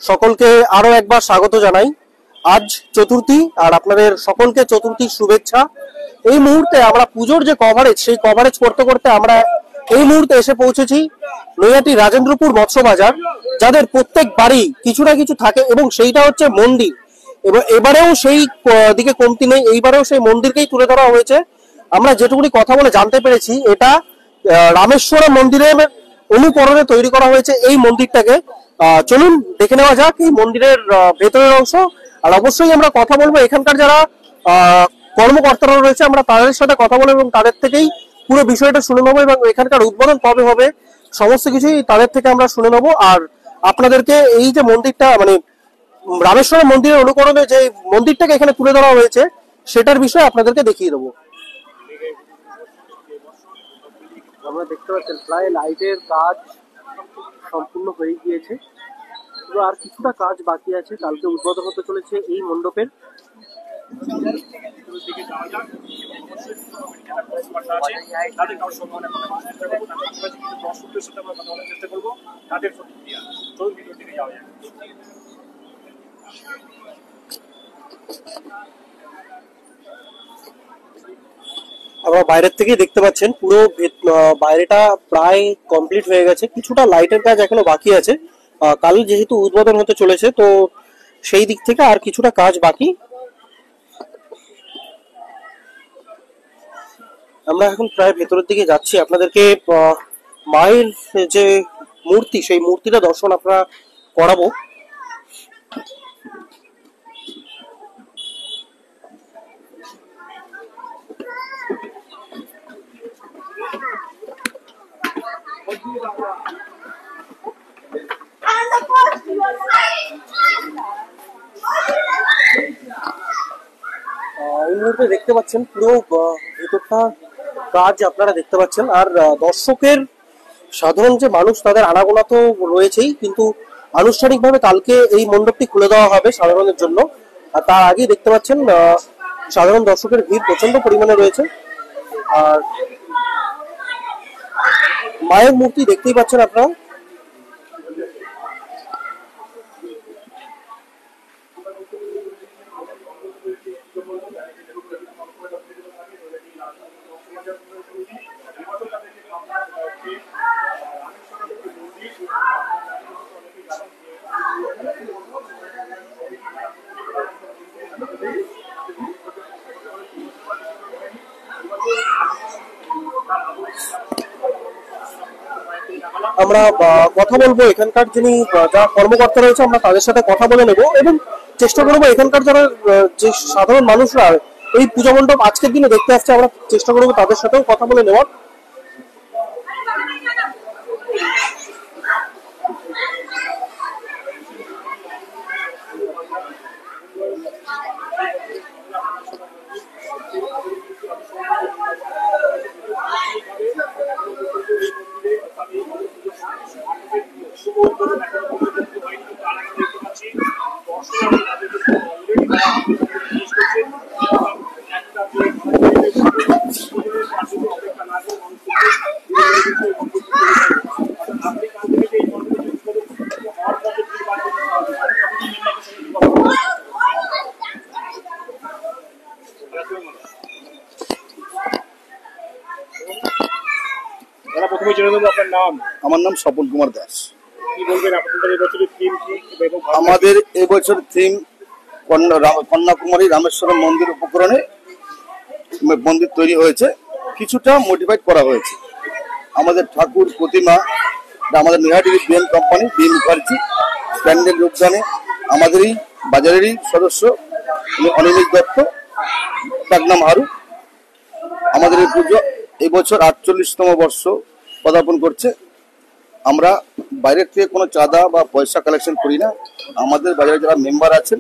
সকলকে আরো একবার স্বাগত জানাই। আজ চতুর্থী, আর আপনাদের সকলকে চতুর্থীর শুভেচ্ছা। এই মুহূর্তে আমরা পুজোর যে কভারেজ, সেই কভারেজ করতে করতে আমরা এই মুহূর্তে এসে পৌঁছেছি নৈহাটি রাজেন্দ্রপুর মৎস্য বাজার, যাদের প্রত্যেক বাড়ি কিছু না কিছু থাকে এবং সেইটা হচ্ছে মন্দির। এবং এবারেও সেই দিকে কমতি নেই, এইবারেও সেই মন্দিরকেই তুলে ধরা হয়েছে। আমরা যেটুকুনি কথা বলে জানতে পেরেছি, এটা রামেশ্বরম মন্দিরের অনুকরণে তৈরি করা হয়েছে এই মন্দিরটাকে। চলুন দেখে নেওয়া যাক এই মন্দিরের ভেতরের অংশ। আর অবশ্যই আমরা কথা বলবো এখানকার যারা কর্মকর্তারা রয়েছে, আমরা তাদের সাথে কথা বলবো এবং তাদের থেকেই পুরো বিষয়টা শুনে নেবো এবং এখানকার উদ্বোধন কবে হবে সমস্ত কিছুই তাদের থেকে আমরা শুনে নেবো। আর আপনাদেরকে এই যে মন্দিরটা, মানে রামেশ্বরম মন্দিরের অনুকরণে যে মন্দিরটাকে এখানে তুলে ধরা হয়েছে, সেটার বিষয়ে আপনাদেরকে দেখিয়ে দেবো। আমরা দেখতে পাচ্ছেন প্রায় লাইটের কাজ সম্পূর্ণ হয়ে গিয়েছে, শুধু আর কিছুটা কাজ বাকি আছে। কালকে উদ্বোধন হতে চলেছে এই মণ্ডপের। আমরা বাইরের থেকেই দেখতে পাচ্ছেন পুরো বাইরেটা প্রায় কমপ্লিট হয়ে গেছে, কিছুটা লাইটের কাজ এখনো বাকি আছে। কাল যেহেতু উদ্বোধন হতে চলেছে, তো সেই দিক থেকে আর কিছুটা কাজ বাকি। আমরা এখন প্রায় ভেতরের দিকে যাচ্ছি, আপনাদেরকে মায়ের যে মূর্তি, সেই মূর্তিটা দর্শন আপনারা করাবো। এই মুহূর্তে দেখতে পাচ্ছেন পুরো ভেতরটা কাজ আপনারা দেখতে পাচ্ছেন। আর দর্শকের সাধারণ যে মানুষ, তাদের আনাগোনা তো রয়েছেই, কিন্তু আনুষ্ঠানিকভাবে কালকে এই মণ্ডপটি খুলে দেওয়া হবে সাধারণের জন্য। আর তার আগেই দেখতে পাচ্ছেন সাধারণ দর্শকের ভিড় প্রচন্ড পরিমাণে রয়েছে। আর মায়ের মূর্তি দেখতেই পাচ্ছেন আপনারা। আমরা কথা বলবো এখানকার যিনি যারা কর্মকর্তা রয়েছে, আমরা তাদের সাথে কথা বলে নেব এবং চেষ্টা করবো এখানকার যারা যে সাধারণ মানুষরা এই পূজা মণ্ডপ আজকের দিনে দেখতে আসছে, আমরা চেষ্টা করবো তাদের সাথেও কথা বলে নেওয়ার। আমার নাম স্বপন কুমার দাস। আমাদের এবছর থিম কন্যাকুমারী রামেশ্বরম মন্দির উপকরণে মন্দির তৈরি হয়েছে, কিছুটা মডিফাইড করা হয়েছে। আমাদের ঠাকুর প্রতিমা আমাদের নৈহাটির BN company B Mukherjee pandal যোগদানে আমাদেরই বাজারেরই সদস্য অনিমেষ দত্ত, ডাকনাম হারু। আমাদের এই পুজো এবছর 48তম বর্ষ পদার্পণ করছে। আমরা বাইরের থেকে কোনো চাঁদা বা পয়সা কালেকশন করি না। আমাদের বাজারে যারা মেম্বার আছেন,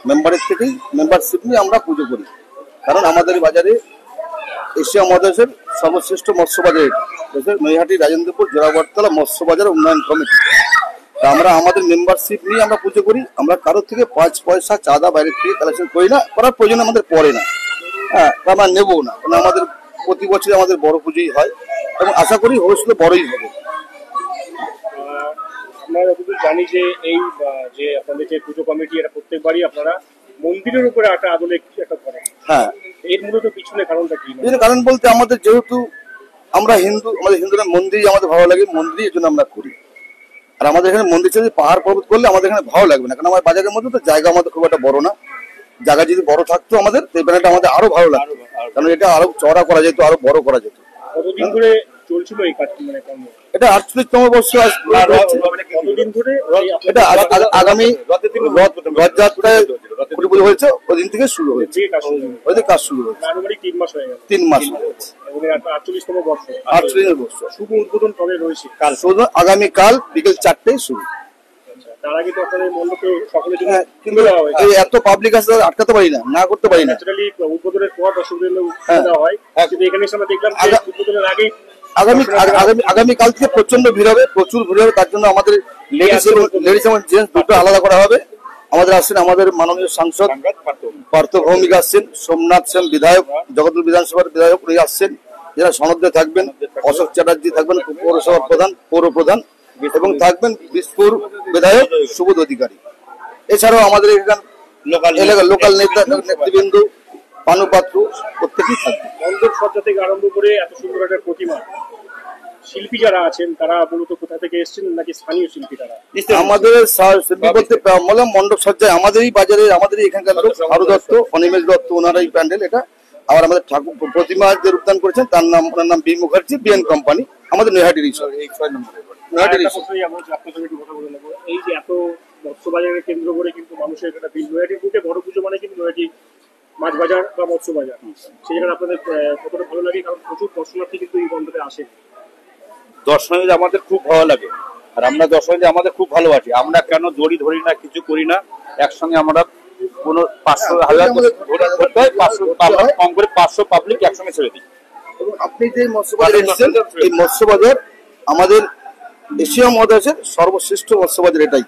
মেম্বারের থেকেই মেম্বারশিপ নিয়ে আমরা পুজো করি। কারণ আমাদের বাজারে এশিয়া মহাদেশের সর্বশ্রেষ্ঠ মৎস্য বাজার এটা নৈহাটি রাজেন্দ্রপুর জোড়াবটতলা মৎস্য বাজার উন্নয়ন কমিটি। আমরা আমাদের মেম্বারশিপ নিয়ে আমরা পুজো করি। আমরা কারোর থেকে 5 পয়সা চাঁদা বাইরের থেকে কালেকশন করি না, করার প্রয়োজন আমাদের পড়ে না। হ্যাঁ, আমরা নেবও না, কারণ আমাদের প্রতি বছর আমাদের বড় পুজোই হয় এবং আশা করি ভবিষ্যতে বড়ই হবে। আমরা যতদূর জানি যে এই যে আপনাদের যে পুজো কমিটি এটা প্রত্যেকবারই আপনারা মন্দিরের উপরে একটা আদলে একটা করেন। হ্যাঁ, এর মূলত পিছনে কারণটা কি? এর কারণ বলতে আমাদের যেহেতু আমরা হিন্দু, আমাদের হিন্দুরা মন্দিরই আমাদের ভালো লাগে, মন্দিরই এর জন্য আমরা করি। আর আমাদের এখানে মন্দির যদি পাহাড় পর্বত করলে আমাদের এখানে ভালো লাগবে না, কারণ আমার বাজারের মধ্যে তো জায়গা আমাদের খুব একটা বড় না। জায়গা যদি বড় থাকতো আমাদের, এই ব্যানারটা আমাদের আরো ভালো লাগতো, কারণ এটা আরো চড়া করা যেত, আরো বড় করা যেত। কতদিন ধরে চলছিল এই কাজ, মানে কর্ম? এটা 48তম বর্ষ কতদিন ধরে? এটা আগামী রথযাত্রায় খুঁটি পুজো হয়েছে, ওই দিন থেকে শুরু হয়েছে, ওই দিন কাজ শুরু হয়েছে। 3 মাস হয়ে গেল। 3 মাস হয়েছে। 48তম বর্ষ। 48 বর্ষ। শুভ উদ্বোধন কবে রয়েছে? কাল শুধু আগামীকাল বিকেল 4টায় শুরু। তার আগে তো আপনাদের মণ্ডপে সকলের জন্য কিন্তু এই এত পাবলিক আছে, আটকাতে পারি না, না করতে পারি না। ন্যাচারালি উদ্বোধনের পর দর্শকদের দেওয়া হয়, কিন্তু এখানে আমরা দেখলাম যে উদ্বোধনের আগে আগামীকাল থেকে প্রচন্ড ভিড় হবে, প্রচুর ভিড় হবে। তার জন্য আমাদের লেডিস এবং জেন্টস দুটো আলাদা করা হবে। আমাদের আসছেন আমাদের মাননীয় সাংসদ পার্থ ভৌমিক আসছেন, সোমনাথ সেন বিধায়ক, জগদল বিধানসভার বিধায়ক উনি আসছেন, যারা সনদে থাকবেন, অশোক চ্যাটার্জি থাকবেন পৌরসভার প্রধান, পৌর প্রধান, এবং থাকবেন বিশপুর বিধায়ক সুবোধ অধিকারী। এছাড়াও আমাদের এখানে লোকাল নেতৃবৃন্দ, পানুপাত্র প্রত্যেকেই থাকবে। মণ্ডপ সজ্জা থেকে আরম্ভ করে এত সুন্দর একটা প্রতিমা, শিল্পী যারা আছেন তারা মূলত কোথা থেকে এসেছেন, নাকি স্থানীয় শিল্পী? তারা আমাদের শিল্পী বলতে মণ্ডপ সজ্জায় আমাদেরই বাজারে, আমাদেরই এখানকার লোক, হারু দত্ত, অনিমেষ দত্ত, ওনারাই প্যান্ডেল এটা। আবার আমাদের ঠাকুর প্রতিমা যে রূপদান করেছেন তার নাম বি মুখার্জি, বিএন কোম্পানি, আমাদের নৈহাটি রিসর্ট, এই 6 নম্বর। এই যে এত মৎস্য বাজারকে কেন্দ্র করে কিন্তু মানুষের একটা নৈহাটির বুকে বড় পুজো মানে কিন্তু নৈহাটি মাছ বাজার বা মৎস্য বাজার, সেই জায়গায় আপনাদের কতটা ভালো লাগে? কারণ প্রচুর দর্শনার্থী কিন্তু এই মণ্ডপে আসে। দর্শনার্থী আমাদের খুব ভালো লাগে, আর আমরা দর্শনার্থী আমাদের খুব ভালোবাসি। আমরা কেন দড়ি ধরি না, কিছু করি না, একসঙ্গে আমরা কোনো 500,000 ধরতে হয়, 500 কম করে 500 পাবলিক একসঙ্গে ছেড়ে দিই। এবং আপনি যে মৎস্য বাজার এসেছেন, এই মৎস্য বাজার আমাদের এশিয়া মহাদেশের সর্বশ্রেষ্ঠ মৎস্য বাজার এটাই।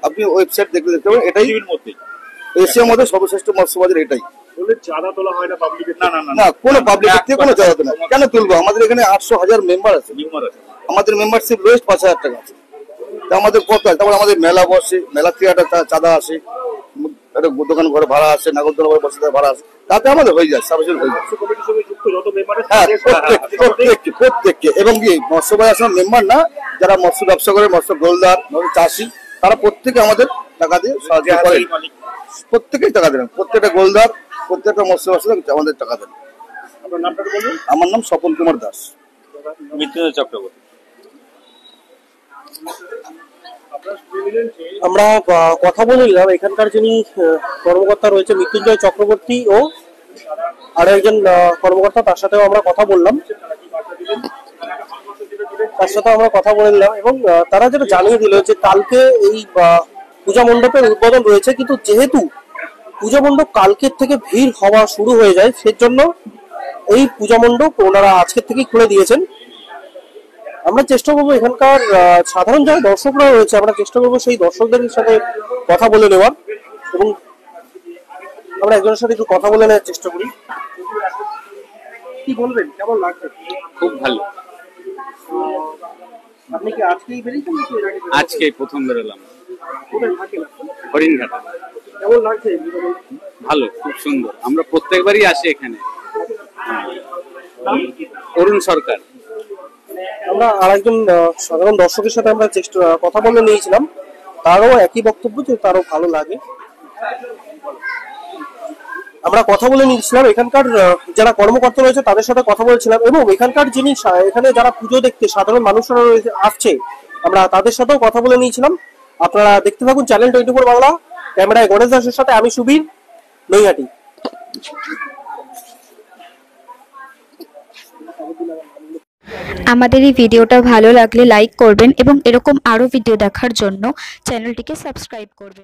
আপনি ওয়েবসাইট দেখতে পাবেন, এটাই এশিয়া মহাদেশের সর্বশ্রেষ্ঠ মৎস্য বাজার এটাই। চাঁদা তোলা হয় না পাবলিকের? না, কোনো পাবলিকের থেকে কোনো চাঁদা তোলা কেন তুলবো? আমাদের এখানে 800,000 মেম্বার আছে, আমাদের মেম্বারশিপ লোয়েস্ট 5,000 টাকা আছে। আমাদের কত আছে? তারপর আমাদের মেলা বসে, মেলা থেকে একটা চাঁদা আসে, একটা দোকান ঘরে ভাড়া আসে, নাগরদোলা ঘরে বসে ভাড়া আসে, তাতে আমাদের হয়ে যায়, সার্ভিস হয়ে যায়। হ্যাঁ, প্রত্যেককে। এবং কি মৎস্য বাজার মেম্বার না, যারা মৎস্য ব্যবসা করে, মৎস্য গোলদার, চাষি, তারা প্রত্যেকে আমাদের টাকা দিয়ে সাহায্য করে, প্রত্যেকেই টাকা দেন, প্রত্যেকটা গোলদার, প্রত্যেকটা মৎস্য ব্যবসা আমাদের টাকা দেন। আমার নাম স্বপন কুমার দাস। মৃত্যুঞ্জয় চক্রবর্তী। আমরা কথা বলে নিলাম এখানকার যিনি কর্মকর্তা রয়েছে মৃত্যুঞ্জয় চক্রবর্তী ও আরো একজন কর্মকর্তা, তার সাথেও আমরা কথা বললাম, বলে নিলাম। এবং তারা যেটা জানিয়ে দিল যে কালকে এই পূজা মণ্ডপের উদ্বোধন রয়েছে, কিন্তু যেহেতু পূজা মণ্ডপ কালকের থেকে ভিড় হওয়া শুরু হয়ে যায়, সেজন্য এই পূজা মণ্ডপ ওনারা আজকের থেকেই খুলে দিয়েছেন। আমরা চেষ্টা করবো এখানকার সাধারণ যারা দর্শকরা রয়েছে, আমরা চেষ্টা করবো সেই দর্শকদের সাথে কথা বলে নেওয়ার, এবং আমরা একজনের সাথে একটু কথা বলে নেওয়ার চেষ্টা করি। কি বলবেন, কেমন লাগছে? খুব ভালো। আপনি কি আজকেই বেরিয়েছেন? আজকে প্রথম বেরোলাম। হরিণঘাট। কেমন লাগছে? ভালো, খুব সুন্দর। আমরা প্রত্যেকবারই আসি এখানে। অরুণ সরকার। আমরা আরেকজন সাধারণ দর্শকের সাথে আমরা কথা বলে নিয়েছিলাম, তারও একই বক্তব্য যে তারও ভালো লাগে। আমরা কথা বলে নিয়েছিলাম এখানকার যারা কর্মকর্তা রয়েছে তাদের সাথে কথা বলেছিলাম, এবং এখানকার যিনি এখানে যারা পুজো দেখতে সাধারণ মানুষরা আসছে আমরা তাদের সাথেও কথা বলে নিয়েছিলাম। আপনারা দেখতে থাকুন চ্যানেল 24 বাংলা। ক্যামেরায় গণেশ দাসের সাথে আমি সুবীর, নৈহাটি। আমাদের এই ভিডিওটা ভালো লাগলে লাইক করবেন এবং এরকম আরো ভিডিও দেখার জন্য চ্যানেলটিকে সাবস্ক্রাইব করবেন।